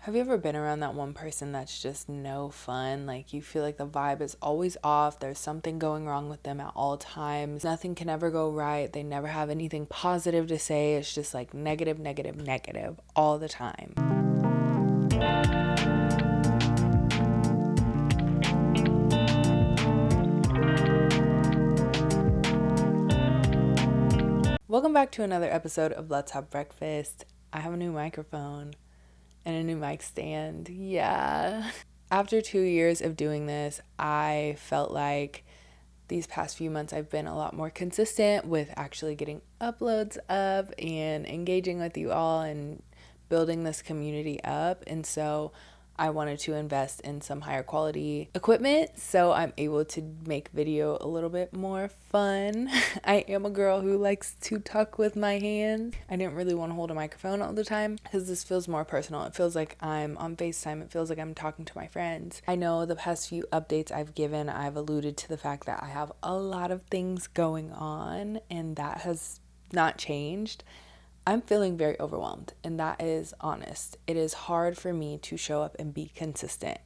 Have you ever been around that one person that's just no fun? Like you feel like the vibe is always off. There's something going wrong with them at all times. Nothing can ever go right. They never have anything positive to say. It's just like negative, negative, negative all the time. Welcome back to another episode of Let's Have Breakfast. I have a new microphone and a new mic stand. Yeah. After 2 years of doing this, I felt like these past few months I've been a lot more consistent with actually getting uploads up and engaging with you all and building this community up. And so I wanted to invest in some higher quality equipment so I'm able to make video a little bit more fun. I am a girl who likes to talk with my hands. I didn't really want to hold a microphone all the time because this feels more personal. It feels like I'm on FaceTime. It feels like I'm talking to my friends. I know the past few updates I've given, I've alluded to the fact that I have a lot of things going on, and that has not changed. I'm feeling very overwhelmed, and that is honest. It is hard for me to show up and be consistent.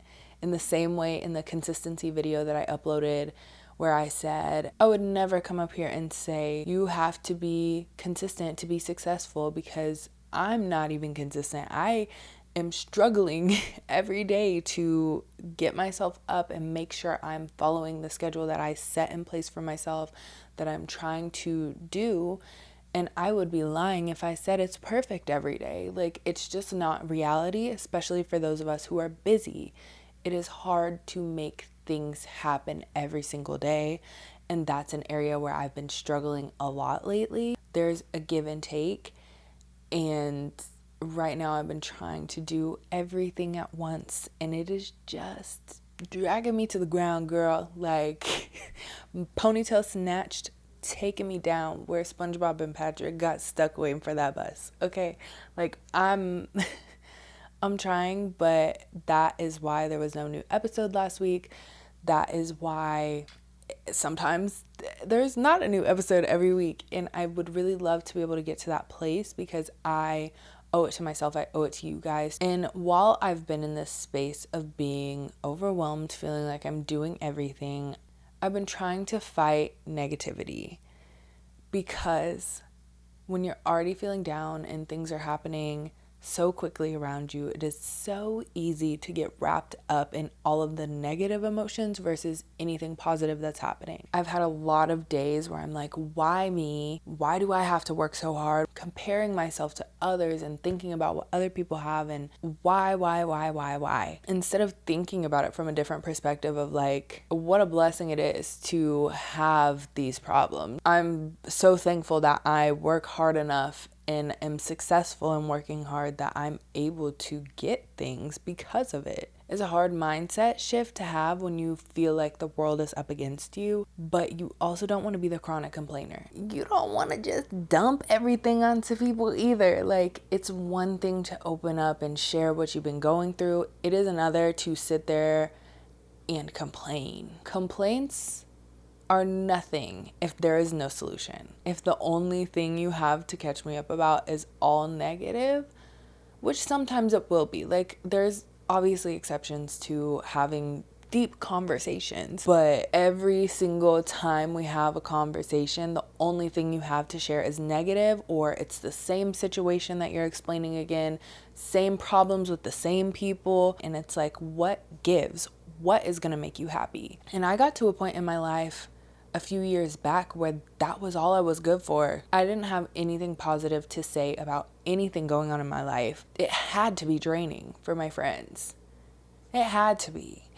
In the same way, in the consistency video that I uploaded, where I said, I would never come up here and say, you have to be consistent to be successful, because I'm not even consistent. I am struggling every day to get myself up and make sure I'm following the schedule that I set in place for myself, that I'm trying to do. And I would be lying if I said it's perfect every day. Like, it's just not reality, especially for those of us who are busy. It is hard to make things happen every single day. And that's an area where I've been struggling a lot lately. There's a give and take. And right now I've been trying to do everything at once. And it is just dragging me to the ground, girl. Like, ponytail snatched, taking me down where SpongeBob and Patrick got stuck waiting for that bus. Okay, like I'm trying, but that is why there was no new episode last week. That is why sometimes there's not a new episode every week, and I would really love to be able to get to that place, because I owe it to myself, I owe it to you guys. And while I've been in this space of being overwhelmed, feeling like I'm doing everything, I've been trying to fight negativity, because when you're already feeling down and things are happening so quickly around you, it is so easy to get wrapped up in all of the negative emotions versus anything positive that's happening. I've had a lot of days where I'm like, why me? Why do I have to work so hard? Comparing myself to others and thinking about what other people have, and why? Instead of thinking about it from a different perspective of like, what a blessing it is to have these problems. I'm so thankful that I work hard enough and am successful in working hard that I'm able to get things because of it. It's a hard mindset shift to have when you feel like the world is up against you, but you also don't want to be the chronic complainer. You don't want to just dump everything onto people either. Like, it's one thing to open up and share what you've been going through. It is another to sit there and complain. Complaints are nothing if there is no solution. If the only thing you have to catch me up about is all negative, which sometimes it will be. Like, there's obviously exceptions to having deep conversations, but every single time we have a conversation, the only thing you have to share is negative, or it's the same situation that you're explaining again, same problems with the same people, and it's like, what gives? What is gonna make you happy? And I got to a point in my life a few years back where that was all I was good for. I didn't have anything positive to say about anything going on in my life. It had to be draining for my friends. It had to be,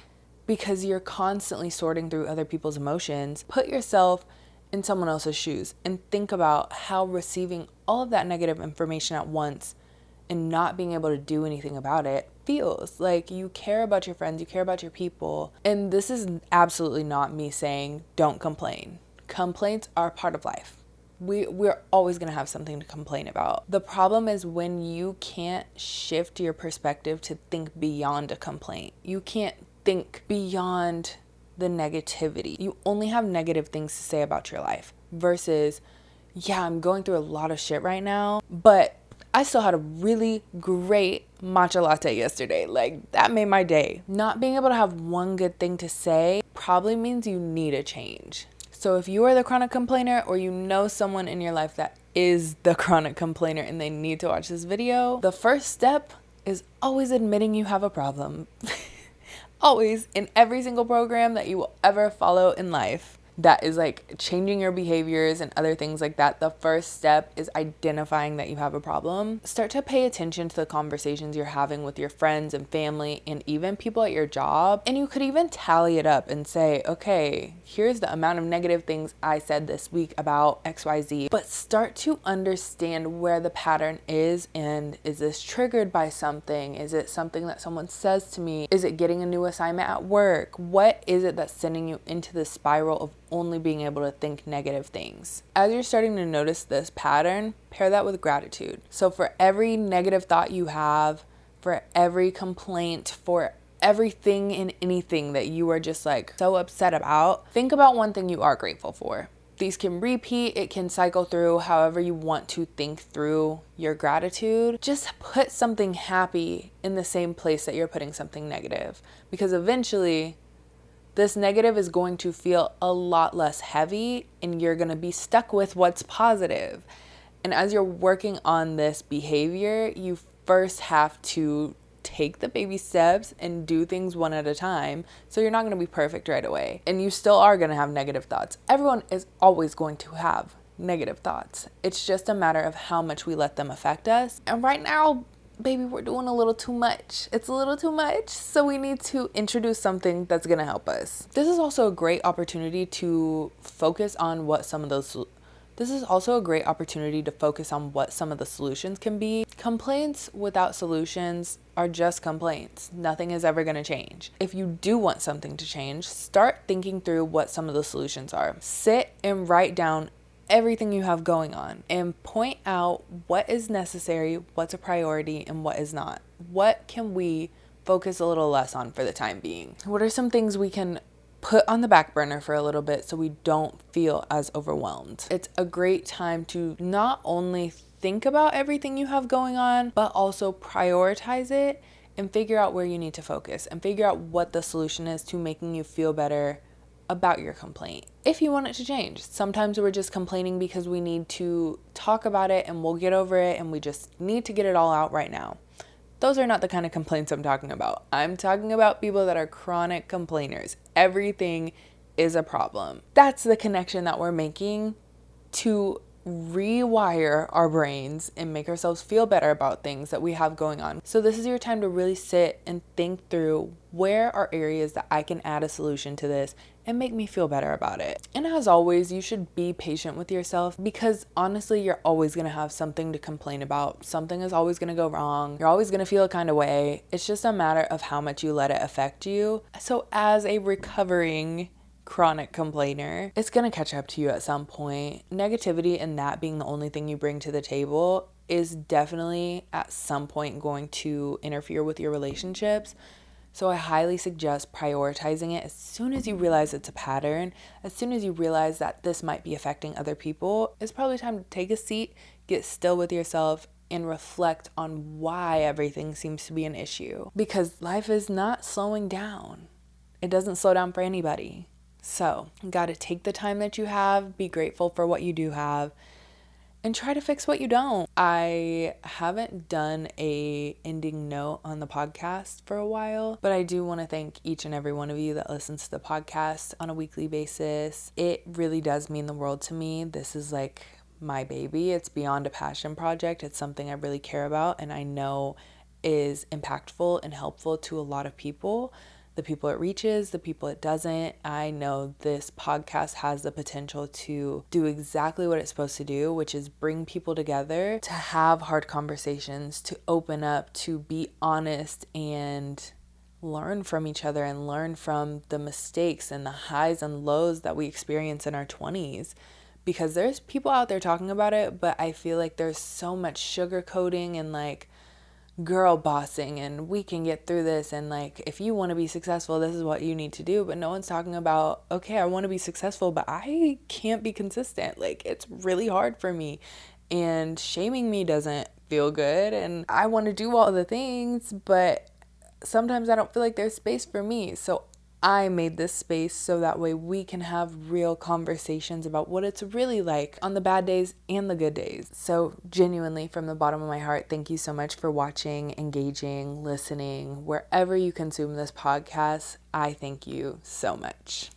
because you're constantly sorting through other people's emotions. Put yourself in someone else's shoes and think about how receiving all of that negative information at once and not being able to do anything about it feels. Like, you care about your friends, you care about your people. And this is absolutely not me saying don't complain. Complaints are part of life. We're always going to have something to complain about. The problem is when you can't shift your perspective to think beyond a complaint. You can't think beyond the negativity. You only have negative things to say about your life versus, yeah, I'm going through a lot of shit right now, but I still had a really great matcha latte yesterday. Like, that made my day. Not being able to have one good thing to say probably means you need a change. So if you are the chronic complainer, or you know someone in your life that is the chronic complainer and they need to watch this video, the first step is always admitting you have a problem. Always, in every single program that you will ever follow in life that is like changing your behaviors and other things like that, the first step is identifying that you have a problem. Start to pay attention to the conversations you're having with your friends and family and even people at your job. And you could even tally it up and say, okay, here's the amount of negative things I said this week about XYZ. But start to understand where the pattern is, and is this triggered by something? Is it something that someone says to me? Is it getting a new assignment at work? What is it that's sending you into the spiral of only being able to think negative things? As you're starting to notice this pattern, pair that with gratitude. So for every negative thought you have, for every complaint, for everything and anything that you are just like so upset about, think about one thing you are grateful for. These can repeat, it can cycle through however you want to think through your gratitude. Just put something happy in the same place that you're putting something negative, because eventually this negative is going to feel a lot less heavy and you're going to be stuck with what's positive. And as you're working on this behavior, you first have to take the baby steps and do things one at a time. So you're not going to be perfect right away. And you still are going to have negative thoughts. Everyone is always going to have negative thoughts. It's just a matter of how much we let them affect us. And right now, baby, we're doing a little too much. It's a little too much. So we need to introduce something that's going to help us. This is also a great opportunity to focus on what some of those solutions can be. Complaints without solutions are just complaints. Nothing is ever going to change. If you do want something to change, start thinking through what some of the solutions are. Sit and write down everything you have going on and point out what is necessary, what's a priority, and what is not. What can we focus a little less on for the time being? What are some things we can put on the back burner for a little bit so we don't feel as overwhelmed? It's a great time to not only think about everything you have going on, but also prioritize it and figure out where you need to focus and figure out what the solution is to making you feel better about your complaint. If you want it to change, sometimes we're just complaining because we need to talk about it and we'll get over it and we just need to get it all out right now. Those are not the kind of complaints I'm talking about. I'm talking about people that are chronic complainers. Everything is a problem. That's the connection that we're making to rewire our brains and make ourselves feel better about things that we have going on. So this is your time to really sit and think through, where are areas that I can add a solution to this and make me feel better about it. And as always, you should be patient with yourself, because honestly, you're always going to have something to complain about. Something is always going to go wrong. You're always going to feel a kind of way. It's just a matter of how much you let it affect you. So as a recovering chronic complainer, it's going to catch up to you at some point. Negativity and that being the only thing you bring to the table is definitely at some point going to interfere with your relationships. So I highly suggest prioritizing it as soon as you realize it's a pattern. As soon as you realize that this might be affecting other people, it's probably time to take a seat, get still with yourself, and reflect on why everything seems to be an issue. Because life is not slowing down. It doesn't slow down for anybody. So you got to take the time that you have, be grateful for what you do have, and try to fix what you don't. I haven't done a ending note on the podcast for a while, but I do want to thank each and every one of you that listens to the podcast on a weekly basis. It really does mean the world to me. This is like my baby. It's beyond a passion project. It's something I really care about and I know is impactful and helpful to a lot of people. The people it reaches, the people it doesn't. I know this podcast has the potential to do exactly what it's supposed to do, which is bring people together to have hard conversations, to open up, to be honest and learn from each other and learn from the mistakes and the highs and lows that we experience in our 20s. Because there's people out there talking about it, but I feel like there's so much sugarcoating and like girl bossing and we can get through this and like if you want to be successful, this is what you need to do. But no one's talking about, okay, I want to be successful, but I can't be consistent. Like it's really hard for me, and shaming me doesn't feel good and I want to do all the things, but sometimes I don't feel like there's space for me. So I made this space so that way we can have real conversations about what it's really like on the bad days and the good days. So genuinely, from the bottom of my heart, thank you so much for watching, engaging, listening. Wherever you consume this podcast, I thank you so much.